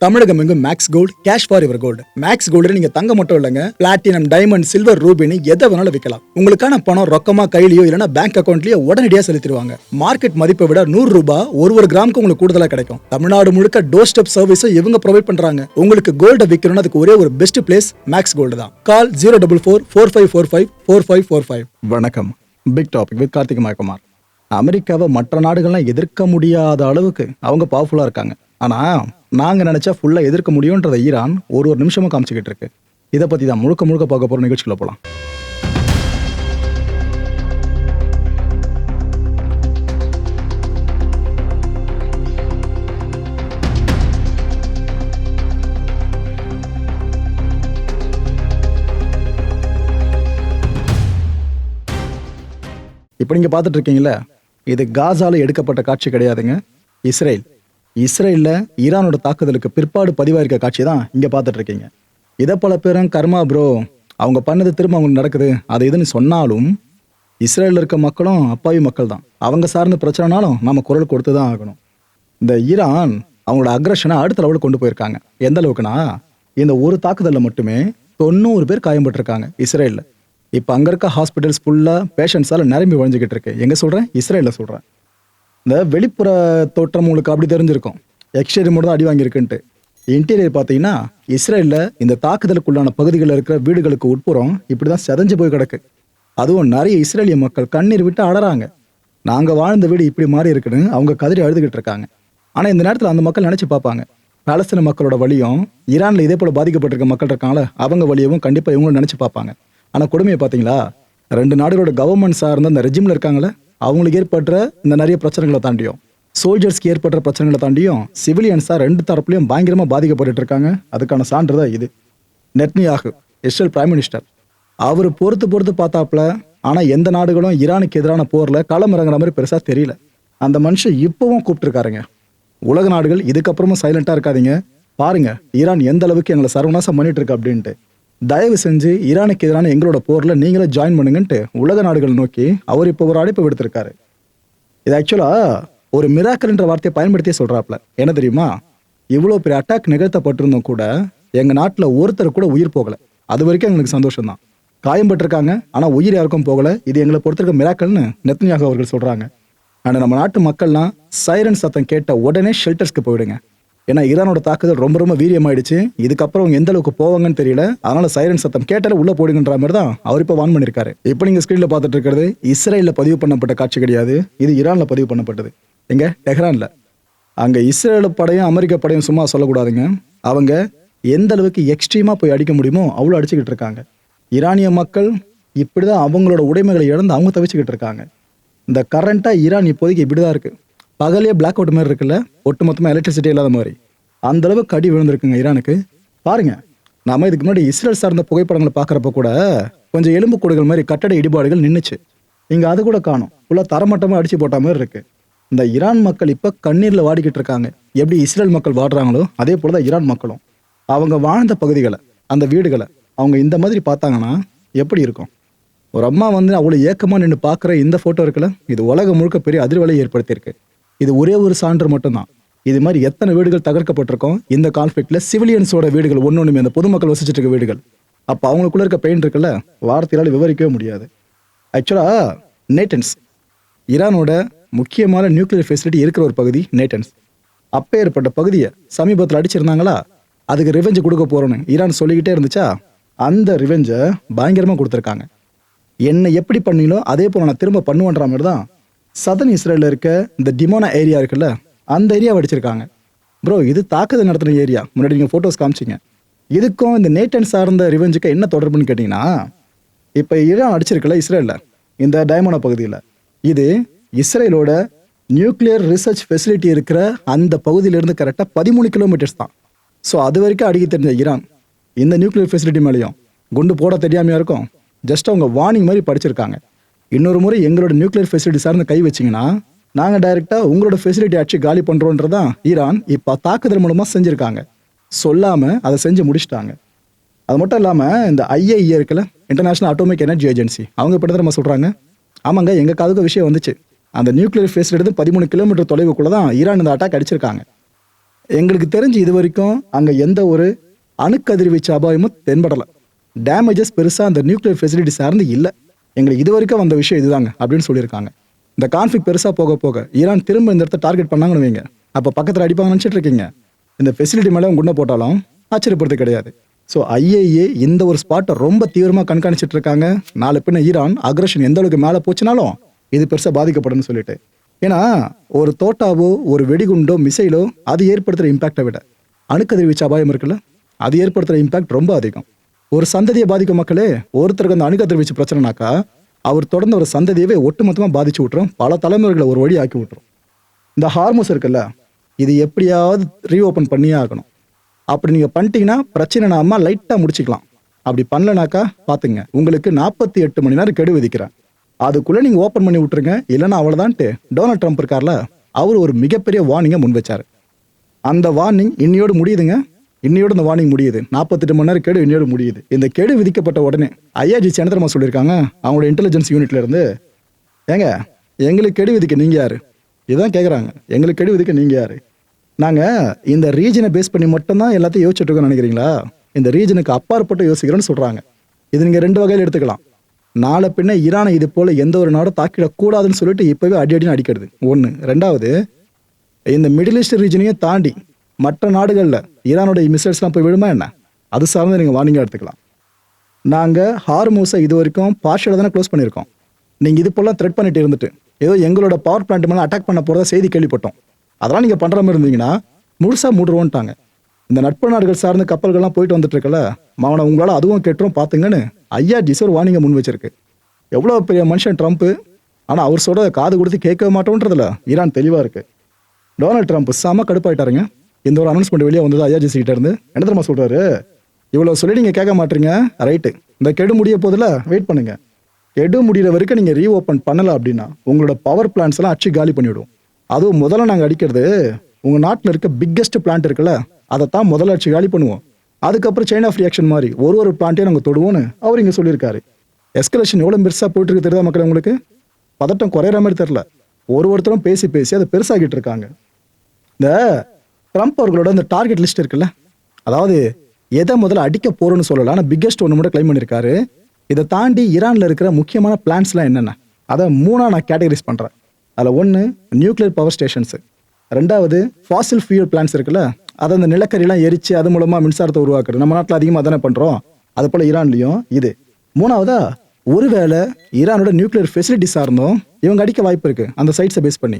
தமிழகம் எங்கும் max gold cash for your gold. Max gold நீங்க தங்க மட்டும் இல்லைங்க, பிளாட்டினம், டைமண்ட், சில்வர், ரூபினி எதை வேணாலும் விற்கலாம். உங்களுக்கான பணம் ரொக்கமா கையிலயோ இல்லைன்னா பேங்க் அக்கௌண்ட்லயோ உடனடியாக செலுத்திடுவாங்க. மார்க்கெட் மதிப்பை விட 100 ரூபாய் ஒரு கிராமுக்கு உங்களுக்கு கூடுதலா கிடைக்கும். தமிழ்நாடு முழுக்க டோர் ஸ்டெப் சர்வீஸும் இவங்க ப்ரொவைட் பண்றாங்க. உங்களுக்கு கோல்ட விற்கணும்னா அதுக்கு ஒரே ஒரு பெஸ்ட் பிளேஸ் மேக்ஸ் கோல்டு தான். கால் 04445454545. வணக்கம். Big topic with Karthik Mayakumar. அமெரிக்காவை மற்ற நாடுகள்லாம் எதிர்க்க முடியாத அளவுக்கு அவங்க பவர்ஃபுல்லா இருக்காங்க. ஆனா நாங்க நினைச்சா ஃபுல்லா எதிர்க்க முடியும்ன்றதை ஈரான் ஒரு நிமிஷமா காமிச்சுக்கிட்டு இருக்கு. இதை பத்தி தான் முழுக்க பார்க்க போற நிகழ்ச்சிக்குள்ள போலாம். இப்போ நீங்க பார்த்துட்டு இருக்கீங்களா, இது காசால எடுக்கப்பட்ட காட்சி கிடையாதுங்க. இஸ்ரேல்ல ஈரானோட தாக்குதலுக்கு பிற்பாடு பதிவாயிருக்க காட்சி தான் இங்க பார்த்துட்டு இருக்கீங்க. இதை பல பேரும் கர்மா ப்ரோ, அவங்க பண்ணது திரும்ப அவங்களுக்கு நடக்குது அது இதுன்னு சொன்னாலும் இஸ்ரேலில் இருக்க மக்களும் அப்பாவி மக்கள் தான். அவங்க சார்ந்த பிரச்சனைனாலும் நம்ம குரல் கொடுத்து தான் ஆகணும். இந்த ஈரான் அவங்களோட அக்ரஷனை அடுத்த லெவலுக்கு கொண்டு போயிருக்காங்க. எந்த அளவுக்குன்னா, இந்த ஒரு தாக்குதலில் மட்டுமே 90 பேர் காயம்பட்டிருக்காங்க இஸ்ரேலில். இப்போ அங்கே இருக்க ஹாஸ்பிட்டல்ஸ் ஃபுல்லாக பேஷண்ட்ஸால் நிரம்பி வழிஞ்சிக்கிட்டு இருக்கு. எங்கே சொல்கிறேன்? இஸ்ரேலில் சொல்கிறேன். இந்த வெளிப்புற தோற்றம் உங்களுக்கு அப்படி தெரிஞ்சிருக்கும், எக்ஸ்டீரியர் மட்டும் தான் அடி வாங்கியிருக்குன்ட்டு. இன்டீரியர் பார்த்தீங்கன்னா இஸ்ரேலில் இந்த தாக்குதலுக்குள்ளான பகுதிகளில் இருக்கிற வீடுகளுக்கு உட்புறம் இப்படி தான் செதஞ்சு போய் கிடக்கு. அதுவும் நிறைய இஸ்ரேலிய மக்கள் கண்ணீர் விட்டு அழறாங்க. நாங்கள் வாழ்ந்த வீடு இப்படி மாறி இருக்குன்னு அவங்க கதறி அழுதுகிட்டு இருக்காங்க. ஆனால் இந்த நேரத்தில் அந்த மக்கள் நினச்சி பார்ப்பாங்க, பாலஸ்தீன மக்களோட வலியும் ஈரானில் இதே போல் பாதிக்கப்பட்டிருக்க மக்கள் இருக்காங்களே அவங்க வலியவும் கண்டிப்பாக இவங்களும் நினச்சி பார்ப்பாங்க. ஆனால் கொடுமையை பார்த்தீங்களா, 2 நாடுகளோட கவர்மெண்ட் சார்ந்த அந்த ரெஜிமில் இருக்காங்களே அவங்களுக்கு ஏற்படுற இந்த நிறைய பிரச்சனைகளை தாண்டியும், சோல்ஜர்ஸ்க்கு ஏற்படுற பிரச்சனைகளை தாண்டியும் சிவிலியன்ஸாக 2 தரப்புலையும் பயங்கரமாக பாதிக்கப்பட்டு இருக்காங்க. அதுக்கான சான்று தான் இது. நெட்னியாகு, இஸ்ரேல் பிரைம் மினிஸ்டர், அவர் பொறுத்து பார்த்தாப்புல. ஆனால் எந்த நாடுகளும் ஈரானுக்கு எதிரான போரில் களம் இறங்குற மாதிரி பெருசாக தெரியல. அந்த மனுஷன் இப்போவும் கூப்பிட்டுருக்காருங்க, உலக நாடுகள் இதுக்கப்புறமும் சைலண்டாக இருக்காதீங்க, பாருங்க ஈரான் எந்த அளவுக்கு எங்களை சர்வநாசம் பண்ணிட்டு இருக்கு அப்படின்ட்டு. தயவு செஞ்சு ஈரானுக்கு எதிரான எங்களோட போரில் நீங்களே ஜாயின் பண்ணுங்கன்ட்டு உலக நாடுகள் நோக்கி அவர் இப்போ ஒரு அழைப்பு விடுத்திருக்காரு. இது ஆக்சுவலாக ஒரு மிராக்கல்ன்ற வார்த்தையை பயன்படுத்தியே சொல்கிறாப்புல. என்ன தெரியுமா, இவ்வளோ பெரிய அட்டாக் நிகழ்த்தப்பட்டிருந்தோம் கூட எங்கள் நாட்டில் ஒருத்தர் கூட உயிர் போகலை. அது வரைக்கும் எங்களுக்கு சந்தோஷம் தான். காயம்பட்டிருக்காங்க ஆனால் உயிர் யாருக்கும் போகலை. இது எங்களை பொறுத்திருக்க மிராக்கல்னு நெத்தன்யாகு அவர்கள் சொல்கிறாங்க. ஆனால் நம்ம நாட்டு மக்கள்லாம் சைரன் சத்தம் கேட்ட உடனே ஷெல்டர்ஸ்க்கு போயிடுங்க. ஏன்னா ஈரானோட தாக்குதல் ரொம்ப வீரியமாயிடுச்சு. இதுக்கப்புறம் அவங்க எந்த அளவுக்கு போவாங்கன்னு தெரியல. அதனால சைரன் சத்தம் கேட்டால உள்ள போடுங்கன்ற மாதிரி தான் அவர் இப்போ வான் பண்ணியிருக்காரு. இப்போ நீங்க ஸ்கிரீன்ல பார்த்துட்டு இருக்கிறது இஸ்ரேலில் பதிவு பண்ணப்பட்ட காட்சி கிடையாது, இது ஈரான்ல பதிவு பண்ணப்பட்டது. எங்க? டெஹ்ரான்ல. அங்க இஸ்ரேல் படையும் அமெரிக்க படையும் சும்மா சொல்லக்கூடாதுங்க. அவங்க எந்த அளவுக்கு எக்ஸ்ட்ரீமா போய் அடிக்க முடியுமோ அவ்வளோ அடிச்சுக்கிட்டு இருக்காங்க. ஈரானிய மக்கள் இப்படிதான் அவங்களோட உடைமைகளை இழந்து அவங்க தவிச்சுக்கிட்டு இருக்காங்க. இந்த கரண்டா ஈரான் இப்போதைக்கு இப்படிதான் இருக்கு. பகலே பிளாக் அவுட் மாதிரி இருக்குல்ல, ஒட்டுமொத்தமாக எலக்ட்ரிசிட்டி இல்லாத மாதிரி அந்த அளவுக்கு அடி விழுந்திருக்குங்க ஈரானுக்கு. பாருங்க, நாம இதுக்கு முன்னாடி இஸ்ரேல் சார்ந்த புகைப்படங்களை பார்க்குறப்ப கூட கொஞ்சம் எலும்பு கூடுகள் மாதிரி கட்டட இடிபாடுகள் நின்றுச்சு. இங்கே அது கூட காணும், ஃபுல்லாக தரமட்டமாக அடிச்சு போட்ட மாதிரி இருக்கு. இந்த ஈரான் மக்கள் இப்போ கண்ணீரில் வாடிக்கிட்டு இருக்காங்க. எப்படி இஸ்ரேல் மக்கள் வாடுறாங்களோ அதே போல தான் ஈரான் மக்களும். அவங்க வாழ்ந்த பகுதிகளை, அந்த வீடுகளை அவங்க இந்த மாதிரி பார்த்தாங்கன்னா எப்படி இருக்கும்? ஒரு அம்மா அவ்வளோ ஏக்கமாக நின்று பார்க்குற இந்த ஃபோட்டோ இருக்குல்ல, இது உலகம் முழுக்க பெரிய அதிர்வலையை ஏற்படுத்தியிருக்கு. இது ஒரே ஒரு சான்று மட்டும்தான். இது மாதிரி எத்தனை வீடுகள் தகர்க்கப்பட்டிருக்கோம் இந்த கான்ஃபிளிக்ட்ல. சிவிலியன்ஸோட வீடுகள் ஒன்னொன்றுமே, அந்த பொதுமக்கள் வசிச்சுட்டு இருக்க வீடுகள். அப்போ அவங்களுக்குள்ள இருக்க பெயின் இருக்குல்ல, வார்த்தையால் விவரிக்கவே முடியாது. ஆக்சுவலாக நேட்டன்ஸ் ஈரானோட முக்கியமான நியூக்ளியர் ஃபெசிலிட்டி இருக்கிற ஒரு பகுதி நேட்டன்ஸ். அப்போ ஏற்பட்ட பகுதியை சமீபத்தில் அடிச்சிருந்தாங்களா, அதுக்கு ரிவெஞ்சு கொடுக்க போறோன்னு ஈரான் சொல்லிக்கிட்டே இருந்துச்சா, அந்த ரிவெஞ்சை பயங்கரமாக கொடுத்துருக்காங்க. என்ன எப்படி பண்ணீங்களோ அதே போல நான் திரும்ப பண்ணுவேன்ற மாதிரி தான் சதன் இஸ்ரேலில் இருக்க இந்த டிமோனா ஏரியா இருக்குல்ல, அந்த ஏரியா அடிச்சிருக்காங்க. ப்ரோ, இது தாக்குதல் நடத்தின ஏரியா. முன்னாடி நீங்கள் ஃபோட்டோஸ் காமிச்சிங்க. இதுக்கும் இந்த நேட்டன் சார்ந்த ரிவெஞ்சுக்கு என்ன தொடர்புன்னு கேட்டிங்கன்னா, இப்போ ஈரான் அடிச்சிருக்குல்ல இஸ்ரேலில் இந்த டைமோனா பகுதியில், இது இஸ்ரேலோட நியூக்ளியர் ரிசர்ச் ஃபெசிலிட்டி இருக்கிற அந்த பகுதியிலேருந்து கரெக்டாக 13 கிலோமீட்டர்ஸ் தான். ஸோ அது வரைக்கும் அடிக்க தெரிஞ்ச ஈரான் இந்த நியூக்ளியர் ஃபெசிலிட்டி மேலேயும் குண்டு போட தெரியாமையா இருக்கும். ஜஸ்ட் அவங்க வார்னிங் மாதிரி படிச்சிருக்காங்க. இன்னொரு முறை எங்களோட நியூக்ளியர் ஃபெசிலிட்டி சார்ந்து கை வச்சிங்கன்னா நாங்கள் டைரெக்டாக உங்களோட ஃபெசிலிட்டி அடிச்சு காலி பண்ணுறோன்றதான் ஈரான் இப்போ தாக்குதல் மூலமாக செஞ்சுருக்காங்க. சொல்லாமல் அதை செஞ்சு முடிச்சிட்டாங்க. அது மட்டும் இல்லாமல் இந்த IAEA இருக்குல்ல, இன்டர்நேஷனல் அட்டாமிக் எனர்ஜி ஏஜென்சி, அவங்க இப்படி தான் நம்ம சொல்கிறாங்க. ஆமாங்க, எங்கள் காதுக்கு விஷயம் வந்துச்சு. அந்த நியூக்ளியர் ஃபெசிலிட்டி 13 கிலோமீட்டர் தொலைவுக்குள்ளே தான் ஈரான் இந்த அட்டாக் அடிச்சிருக்காங்க. எங்களுக்கு தெரிஞ்சு இது வரைக்கும் அங்கே எந்த ஒரு அணுக்கதிர்வீச்சு அபாயமும் தென்படலை. டேமேஜஸ் பெருசாக அந்த நியூக்ளியர் ஃபெசிலிட்டி சார்ந்து இல்லை. எங்களுக்கு இது வரைக்கும் வந்த விஷயம் இதுதாங்க அப்படின்னு சொல்லியிருக்காங்க. இந்த கான்ஃப்ளிக் பெருசாக போக போக ஈரான் திரும்ப இந்த இடத்த டார்கெட் பண்ணாங்கன்னு வைங்க, அப்போ பக்கத்தில் அடிப்பாங்க நினச்சிட்டு இருக்கீங்க. இந்த ஃபெசிலிட்டி மேலே குண்டை போட்டாலும் ஆச்சரியப்படுறது கிடையாது. ஸோ ஐஏஏ இந்த ஒரு ஸ்பாட்டை ரொம்ப தீவிரமாக கண்காணிச்சிட்டு இருக்காங்க. நாளை பின்ன ஈரான் அக்ரஷன் எந்த அளவுக்கு மேலே போச்சுனாலும் இது பெருசாக பாதிக்கப்படும்னு சொல்லிட்டு. ஏன்னா ஒரு தோட்டாவோ ஒரு வெடிகுண்டோ மிசைலோ அது ஏற்படுத்துகிற இம்பாக்டை விட அணுக்கதிர்வீச்சு அபாயம் இருக்குல்ல, அது ஏற்படுத்துகிற இம்பாக்ட் ரொம்ப அதிகம். ஒரு சந்ததியை பாதிக்கும் மக்களே, ஒருத்தருக்கு அந்த அணுக்கதிர்வீச்சு பிரச்சனைனாக்கா அவர் தொடர்ந்து ஒரு சந்ததியவே ஒட்டுமொத்தமாக பாதிச்சு விட்டுரும், பல தலைமுறைகளை ஒரு வழி ஆக்கி விட்டுரும். இந்த ஹார்மோஸ் இருக்குல்ல, இது எப்படியாவது ரீஓப்பன் பண்ணியே ஆகணும். அப்படி நீங்கள் பண்ணிட்டீங்கன்னா பிரச்சனை நாம லைட்டாக முடிச்சுக்கலாம். அப்படி பண்ணலனாக்கா பார்த்துங்க, உங்களுக்கு 48 மணி நேரம் கெடு விதிக்கிறேன், அதுக்குள்ளே நீங்கள் ஓப்பன் பண்ணி விட்டுருங்க, இல்லைன்னா அவ்வளோதான்ட்டு டொனால்ட் ட்ரம்ப் இருக்கார்ல, அவர் ஒரு மிகப்பெரிய வார்னிங்கை முன் வச்சார். அந்த வார்னிங் இன்னையோடு முடியுதுங்க. இன்னையோடு இந்த வார்னிங் முடியுது. 48 மணி நேரம் கெடு இன்னையோடு முடியுது. இந்த கெடு விதிக்கப்பட்ட உடனே ஐஆர்ஜிசி என்ன தெரியுமா சொல்லியிருக்காங்க, அவங்களோட இன்டெலிஜென்ஸ் யூனிட்ல இருந்து, ஏங்க எங்களுக்கு கெடு விதிக்க நீங்கள் யார் இதான் கேட்குறாங்க. எங்களுக்கு கெடு விதிக்க நீங்கள் யார்? நாங்கள் இந்த ரீஜனை பேஸ் பண்ணி மட்டும்தான் எல்லாத்தையும் யோசிச்சுட்டு இருக்கோம்னு நினைக்கிறீங்களா? இந்த ரீஜனுக்கு அப்பாற்பட்டு யோசிக்கிறோன்னு சொல்கிறாங்க. இது நீங்கள் 2 வகையில் எடுத்துக்கலாம். நாளை பின்ன ஈரானை இது போல் எந்த ஒரு நாடும் தாக்கிடக்கூடாதுன்னு சொல்லிட்டு இப்போவே அடின்னு அடிக்கிறது ஒன்று. 2வது, இந்த மிடில் ஈஸ்ட் ரீஜனையும் தாண்டி மற்ற நாடுகளில் ஈரானோட மிசைல்ஸ்லாம் போய் விழுமா என்ன, அது சார்ந்து நீங்கள் வார்னிங்காக எடுத்துக்கலாம். நாங்கள் ஹார்மோஸை இது வரைக்கும் பார்ஷியலாக தானே க்ளோஸ் பண்ணியிருக்கோம். நீங்கள் இது போலாம் த்ரெட் பண்ணிட்டு இருந்துட்டு ஏதோ எங்களோட பவர் பிளான்ட் மேலே அட்டாக் பண்ண போகிறதா செய்தி கேள்விப்பட்டோம், அதெல்லாம் நீங்கள் பண்ணுற மாதிரி இருந்தீங்கன்னா முழுசாக மூடுருவோன்ட்டாங்க. இந்த நட்பு நாடுகள் சார்ந்த கப்பல்கள்லாம் போயிட்டு வந்துட்டு இருக்கல, மாவன உங்களால் அதுவும் கெட்டுரும் பார்த்துங்கன்னு ஐஆர்ஜிசி ஒரு வார்னிங்கை முன் வச்சிருக்கு. எவ்வளோ பெரிய மனுஷன் ட்ரம்ப்பு, ஆனால் அவர் சொல்கிறத காது கொடுத்து கேட்கவே மாட்டோன்றதுல ஈரான் தெளிவாக இருக்குது. டொனால்ட் ட்ரம்ப் செம்ம கடுப்பாயிட்டாருங்க. இந்த ஒரு அனௌன்ஸ்மெண்ட் வெளியே வந்தது ஐஆர்ஜிசி கிட்ட இருந்து. என்ன தெரியுமா சொல்கிறாரு, இவ்வளோ சொல்லி நீங்கள் கேட்க மாட்டீங்க, ரைட்டு, இந்த கெடு முடிய போதில் வெயிட் பண்ணுங்க, கெடு முடிகிற வரைக்கும் நீங்கள் ரீஓப்பன் பண்ணலை அப்படின்னா உங்களோட பவர் பிளான்ஸ் எல்லாம் அச்சு காலி பண்ணிவிடும். அதுவும் முதல்ல நாங்கள் அடிக்கிறது உங்கள் நாட்டில் இருக்க பிக்கெஸ்ட் பிளான்ட் இருக்குல்ல, அதை தான் முதல்ல அடிச்சு காலி பண்ணுவோம். அதுக்கப்புறம் செயின் ஆஃப் ரியாக்ஷன் மாதிரி ஒரு பிளான்ட்டையும் நாங்கள் தொடுவோன்னு அவர் இங்கே சொல்லியிருக்காரு. எஸ்கலேஷன் எவ்வளோ பெருசாக போயிட்டு இருக்கு தெரியுதா மக்கள்? உங்களுக்கு பதட்டம் குறையிற மாதிரி தெரில. ஒருத்தரும் பேசி பேசி அதை பெருசாகிட்டு இருக்காங்க. இந்த ட்ரம்ப் அவர்களோட இந்த டார்கெட் லிஸ்ட் இருக்குல்ல, அதாவது எதை முதல்ல அடிக்க போறோன்னு சொல்லலாம், ஆனால் பிக்கெஸ்ட் ஒன்று மட்டும் கிளைம் பண்ணியிருக்காரு. இதை தாண்டி ஈரானில் இருக்கிற முக்கியமான பிளான்ஸ்லாம் என்னென்ன, அதை 3ஆக நான் கேட்டகரைஸ் பண்ணுறேன். அதில் 1 நியூக்ளியர் பவர் ஸ்டேஷன்ஸு, 2வது ஃபாசில் ஃபியூல் பிளான்ஸ் இருக்குல்ல, அதை அந்த நிலக்கரியெல்லாம் எரிச்சு அது மூலமாக மின்சாரத்தை உருவாக்குறது. நம்ம நாட்டில் அதிகமாக தானே பண்ணுறோம், அது போல் ஈரான்லையும் இது. 3வதா, ஒருவேளை ஈரானோட நியூக்ளியர் ஃபெசிலிட்டி சார்ந்தும் இவங்க அடிக்க வாய்ப்பு இருக்குது அந்த சைட்ஸை பேஸ் பண்ணி.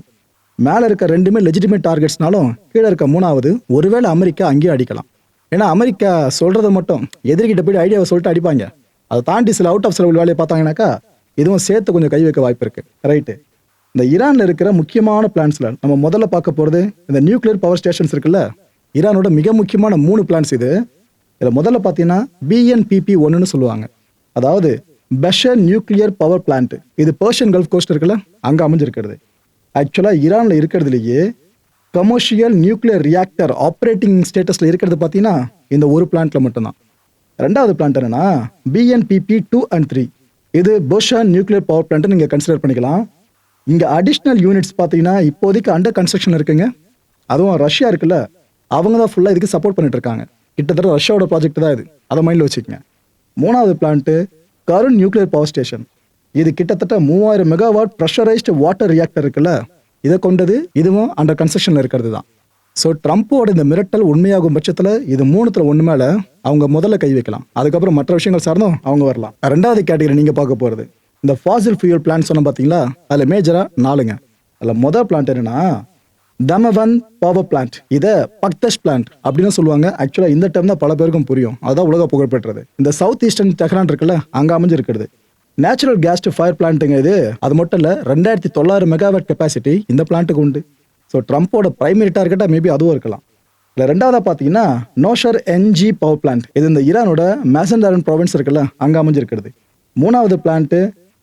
மேலே இருக்க 2மே லெஜிட்டிமேட் டார்கெட்ஸ்னாலும் கீழே இருக்க 3வது ஒருவேளை அமெரிக்கா அங்கேயும் அடிக்கலாம். ஏன்னா அமெரிக்கா சொல்கிறத மட்டும் எதிர்கிட்ட போய் ஐடியாவை சொல்லிட்டு அடிப்பாங்க, அதை தாண்டி சில அவுட் ஆஃப் சில வேலையை பார்த்தாங்கன்னாக்கா இதுவும் சேர்த்து கொஞ்சம் கை வைக்க வாய்ப்பு இருக்குது. ரைட்டு, இந்த ஈரானில் இருக்கிற முக்கியமான பிளான்ஸில் நம்ம முதல்ல பார்க்க போகிறது இந்த நியூக்ளியர் பவர் ஸ்டேஷன்ஸ் இருக்குல்ல, ஈரானோட மிக முக்கியமான 3 பிளான்ஸ் இது. இதில் முதல்ல பார்த்தீங்கன்னா BNPP-1ன்னு சொல்லுவாங்க, அதாவது பெஷர் நியூக்ளியர் பவர் பிளான்ட். இது பர்ஷியன் கல்ஃப் கோஸ்ட் இருக்குல்ல, அங்கே அமைஞ்சிருக்கிறது. ஆக்சுவலாக ஈரானில் இருக்கிறதுலையே கமர்ஷியல் நியூக்ளியர் ரியாக்டர் ஆப்ரேட்டிங் ஸ்டேட்டஸில் இருக்கிறது பார்த்தீங்கன்னா இந்த ஒரு பிளான்ட்டில் மட்டும்தான். 2வது பிளான்ட் என்னன்னா BNPP-2 and 3. இது பெஷர் நியூக்ளியர் பவர் பிளான்ட் நீங்கள் கன்சிடர் பண்ணிக்கலாம். இங்கே அடிஷ்னல் யூனிட்ஸ் பார்த்தீங்கன்னா இப்போதைக்கு அண்டர் கன்ஸ்ட்ரக்ஷன் இருக்குங்க. அதுவும் ரஷ்யா இருக்குல்ல, அவங்க தான் ஃபுல்லாக இதுக்கு சப்போர்ட் பண்ணிட்டு இருக்காங்க. கிட்டத்தட்ட ரஷ்யாவோட ப்ராஜெக்ட் தான் இது, அதை மைண்டில் வச்சுக்கோங்க. 3வது பிளான்ட்டு கருண் நியூக்ளியர் பவர் ஸ்டேஷன். இது கிட்டத்தட்ட 3000 மெகாவாட் ப்ரெஷரைஸ்டு வாட்டர் ரியாக்டர் இருக்குல்ல, இதை கொண்டது. இதுவும் அண்டர் கன்ஸ்ட்ரக்ஷனில் இருக்கிறது தான். ஸோ ட்ரம்ப்போட இந்த மிரட்டல் உண்மையாகும் பட்சத்தில் இது 3த்துல 1 மேலே அவங்க முதல்ல கை வைக்கலாம். அதுக்கப்புறம் மற்ற விஷயங்கள் சார்ந்தும் அவங்க வரலாம். 2வது கேட்டகரி நீங்கள் பார்க்க போகிறது இந்த ஃபாசில் ஃபியூல் பிளான்ட் சொன்ன பார்த்தீங்களா, அதில் மேஜராக 4ங்க. அதில் முதல் பிளான்ட் என்னன்னா தமவன் பவர் பிளான்ட். இதை பக்தஷ் பிளான்ட் அப்படின்னு சொல்லுவாங்க. ஆக்சுவலாக இந்த டைம் தான் பல பேருக்கும் புரியும், அதுதான் உலக புகழ்பெற்றது. இந்த சவுத் ஈஸ்டர்ன் தெஹ்ரான் இருக்குல்ல, அங்கே அமைஞ்சிருக்கிறது. நேச்சுரல் கேஸ் டு ஃபயர் பிளான்ட்டுங்க இது. அது மட்டும் இல்லை, 2900 மெகாவாட் கெப்பாசிட்டி இந்த பிளான்ட்டுக்கு உண்டு. ஸோ ட்ரம்ப்போட பிரைமரி டார்கெட்டாக மேபி அதுவும் இருக்கலாம். இல்லை 2வதாக பார்த்தீங்கன்னா நோஷர் NG பவர் பிளான்ட். இது இந்த ஈரானோட மேசண்டாரன் ப்ராவின்ஸ் இருக்குல்ல, அங்கே அமைஞ்சிருக்கிறது. 3வது plant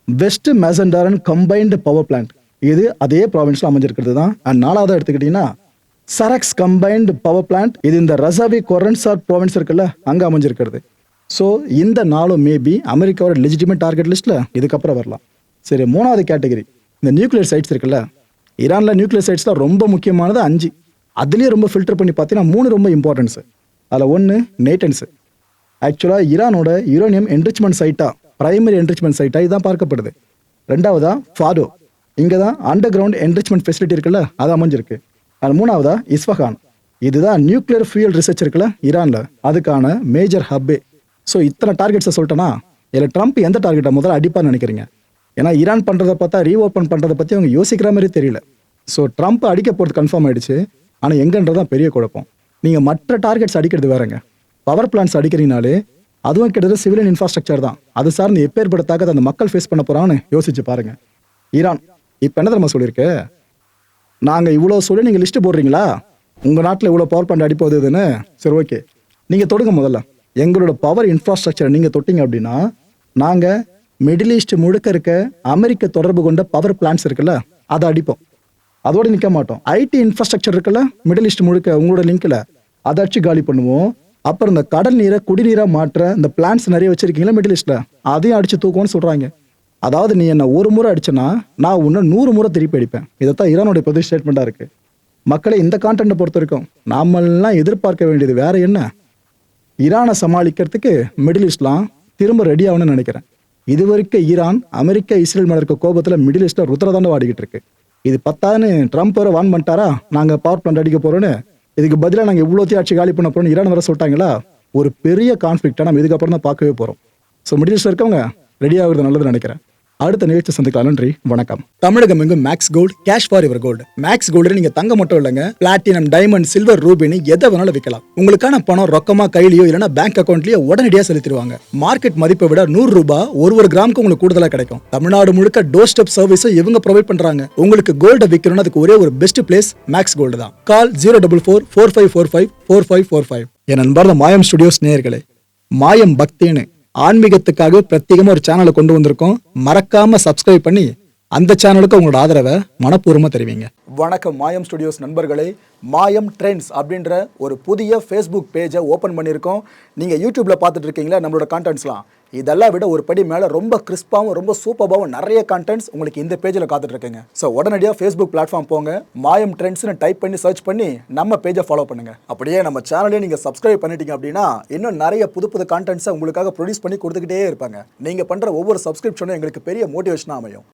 West Mazandaran combined power plant. இது அதே ப்ராவின்ஸில் அமைஞ்சிருக்கிறது தான். அண்ட் 4வது எடுத்துக்கிட்டிங்கன்னா சரக்ஸ் கம்பைன்டு பவர் பிளான்ட். இது இந்த ரசாவி கொரன்சார் ப்ராவின்ஸ் இருக்குல்ல, அங்கே அமைஞ்சிருக்கிறது. ஸோ இந்த 4 மேபி அமெரிக்காவோட லெஜிட்டிமேட் டார்கெட் லிஸ்ட்டில் இதுக்கப்புறம் வரலாம். சரி, 3வது கேட்டகரி இந்த நியூக்ளியர் சைட்ஸ் இருக்குல்ல, ஈரானில் நியூக்ளியர் சைட்ஸில் ரொம்ப முக்கியமானது 5. அதுலேயே ரொம்ப ஃபில்டர் பண்ணி பார்த்தீங்கன்னா 3 ரொம்ப இம்பார்ட்டன்ஸு. அதில் ஒன்று நேட்டன்ஸு. ஆக்சுவலாக ஈரானோட யுரேனியம் என்ரிச்மெண்ட் சைட்டாக, பிரைமரி என்ரிச்மெண்ட் சைட்டாக இதுதான் பார்க்கப்படுது. ரெண்டாவதா ஃபாடோ, இங்கே தான் அண்டர் கிரவுண்ட் என்ரிச்மெண்ட் ஃபெசிலிட்டி இருக்குல்ல, அது அமைஞ்சிருக்கு. அது மூணாவதா இஸ்ஃபஹான், இதுதான் நியூக்ளியர் ஃபியூயல் ரிசர்ச் இருக்குல்ல ஈரானில், அதுக்கான மேஜர் ஹப்பே. ஸோ இத்தனை டார்கெட்ஸை சொல்லிட்டேன்னா இதில் ட்ரம்ப் எந்த டார்கெட்டை முதல்ல அடிப்பான்னு நினைக்கிறீங்க? ஏன்னா ஈரான் பண்ணுறதை பார்த்தா ரீஓப்பன் பண்ணுறதை பற்றி அவங்க யோசிக்கிற மாதிரி தெரியல. ஸோ ட்ரம்ப் அடிக்க போகிறது கன்ஃபார்ம் ஆயிடுச்சு. ஆனால் எங்கன்றதான் பெரிய குழப்பம். நீங்கள் மற்ற டார்கெட்ஸ் அடிக்கிறது வேறங்க. பவர் பிளான்ஸ் அடிக்கிறீங்கனாலே அதுவும் கிட்டத்தட்ட சிவிலியன் இன்ஃப்ராஸ்ட்ரக்சர் தான். அது சார்ந்து எப்பேற்பட்ட தாக்கத்தை அந்த மக்கள் ஃபேஸ் பண்ண போகிறான்னு யோசிச்சு பாருங்க. ஈரான் இப்போ என்ன தெரியுமா சொல்லியிருக்கு? நாங்கள் இவ்வளோ சொல்லி நீங்கள் லிஸ்ட்டு போடுறீங்களா, உங்கள் நாட்டில் இவ்வளோ பவர் பிளான்ட் அடிப்போகுதுன்னு. சரி, ஓகே, நீங்கள் தொடுங்க. முதல்ல எங்களோட பவர் இன்ஃப்ராஸ்ட்ரக்சரை நீங்கள் தொட்டிங்க அப்படின்னா நாங்கள் மிடில் ஈஸ்ட் முழுக்க இருக்க அமெரிக்க தொடர்பு கொண்ட பவர் பிளான்ட்ஸ் இருக்குல்ல, அதை அடிப்போம். அதோடு நிற்க மாட்டோம். ஐடி இன்ஃப்ராஸ்ட்ரக்சர் இருக்குல்ல மிடில் ஈஸ்ட் முழுக்க உங்களோட லிங்க்ல, அதை அடிச்சு காலி பண்ணுவோம். அப்புறம் இந்த கடல் நீரை குடிநீராக மாற்ற இந்த பிளான்ட்ஸ் நிறைய வச்சிருக்கீங்களா மிடில் ஈஸ்ட்ல, அதையும் அடிச்சு தூக்குவோன்னு சொல்றாங்க. அதாவது நீ என்ன ஒரு முறை அடிச்சனா நான் உன்னை 100 முறை திருப்பி அடிப்பேன். இதைத்தான் ஈரானுடைய பொது ஸ்டேட்மெண்டா இருக்கு. மக்களை இந்த கான்டென்ட்டை பொறுத்த வரைக்கும் நாமெல்லாம் எதிர்பார்க்க வேண்டியது வேற என்ன? ஈரானை சமாளிக்கிறதுக்கு மிடில் ஈஸ்ட்லாம் திரும்ப ரெடி ஆகணும்னு நினைக்கிறேன். இது வரைக்கும் ஈரான் அமெரிக்கா இஸ்ரேல் மேல இருக்க கோபத்தில் மிடில் ஈஸ்ட்ல ருத்ரதாண்ட வாடிக்கிட்டு இருக்கு. இது பத்தாதுன்னு ட்ரம்ப் வர வான் பண்ணிட்டாரா, நாங்கள் பவர் பிளான்ட் அடிக்க போறோன்னு. இதுக்கு பதிலாக நாங்கள் இவ்வளோத்தையும் ஆட்சி காலி பண்ண போறோம்னு ஈரான் வர சொல்லிட்டாங்களா. ஒரு பெரிய கான்ஃபிளிக்டை நம்ம இதுக்கப்புறம் தான் பார்க்கவே போகிறோம். ஸோ மிடில் ஈஸ்ட்ல இருக்கவங்க ரெடி ஆகுறது நல்லதுன்னு நினைக்கிறேன். அடுத்த நிகழ்ச்சி சந்திக்கலாம். நன்றி, வணக்கம். தமிழகம் எங்கும் max gold, cash for your gold. Max gold நீங்க தங்க மட்டும் இல்லைங்க, பிளாட்டினம், டைமண்ட், சில்வர், ரூபினி எதை வேணாலும் விற்கலாம். உங்களுக்கான பணம் ரொக்கமா கையிலயோ இல்லைன்னா பேங்க் அக்கௌண்ட்லயோ உடனடியாக செலுத்திடுவாங்க. மார்க்கெட் மதிப்பை விட 100 ரூபாய் ஒரு கிராமுக்கு உங்களுக்கு கூடுதலா கிடைக்கும். தமிழ்நாடு முழுக்க டோர் ஸ்டெப் சர்வீஸை இவங்க ப்ரொவைட் பண்றாங்க. உங்களுக்கு கோல்டை விற்கணும்னு அதுக்கு ஒரே ஒரு பெஸ்ட் பிளேஸ் மேக்ஸ் கோல்டு தான். கால் 04445454545. என் நண்பர் மாயம் ஸ்டுடியோஸ் நேயர்களே, மாயம் பக்தின்னு ஆன்மீகத்துக்காக பிரத்யேகமா ஒரு சேனலை கொண்டு வந்திருக்கோம். மறக்காம சப்ஸ்கிரைப் பண்ணி அந்த சேனலுக்கு உங்களோட ஆதரவை மனப்பூர்வமா தெரிவிங்க. வணக்கம் மாயம் ஸ்டுடியோஸ் நண்பர்களே. மாயம் ட்ரெண்ட்ஸ் அப்படின்ற ஒரு புதிய ஃபேஸ்புக் பேஜை ஓப்பன் பண்ணியிருக்கோம். நீங்கள் யூடியூப்ல பார்த்துட்டு இருக்கீங்களா நம்மளோட கான்டென்ட்ஸ்லாம், இதெல்லாம் விட ஒரு படி மேலே ரொம்ப கிறிஸ்பாவும் ரொம்ப சூப்பராகவும் நிறைய கான்டென்ட்ஸ் உங்களுக்கு இந்த பேஜில் காத்துட்டு இருக்குங்க. ஸோ உடனடியாக ஃபேஸ்புக் பிளாட்ஃபார்ம் போங்க, மாயம் ட்ரெண்ட்ஸ்னு டைப் பண்ணி சர்ச் பண்ணி நம்ம பேஜை ஃபாலோ பண்ணுங்க. அப்படியே நம்ம சேனலையும் நீங்கள் சப்ஸ்கிரைப் பண்ணிட்டீங்க அப்படின்னா இன்னும் நிறைய புது கான்டென்ட்ஸை உங்களுக்காக ப்ரொடியூஸ் பண்ணி கொடுத்துக்கிட்டே இருப்பாங்க. நீங்கள் பண்ணுற ஒவ்வொரு சப்ஸ்கிரிப்ஷனும் எங்களுக்கு பெரிய மோட்டிவேஷனாக அமையும்.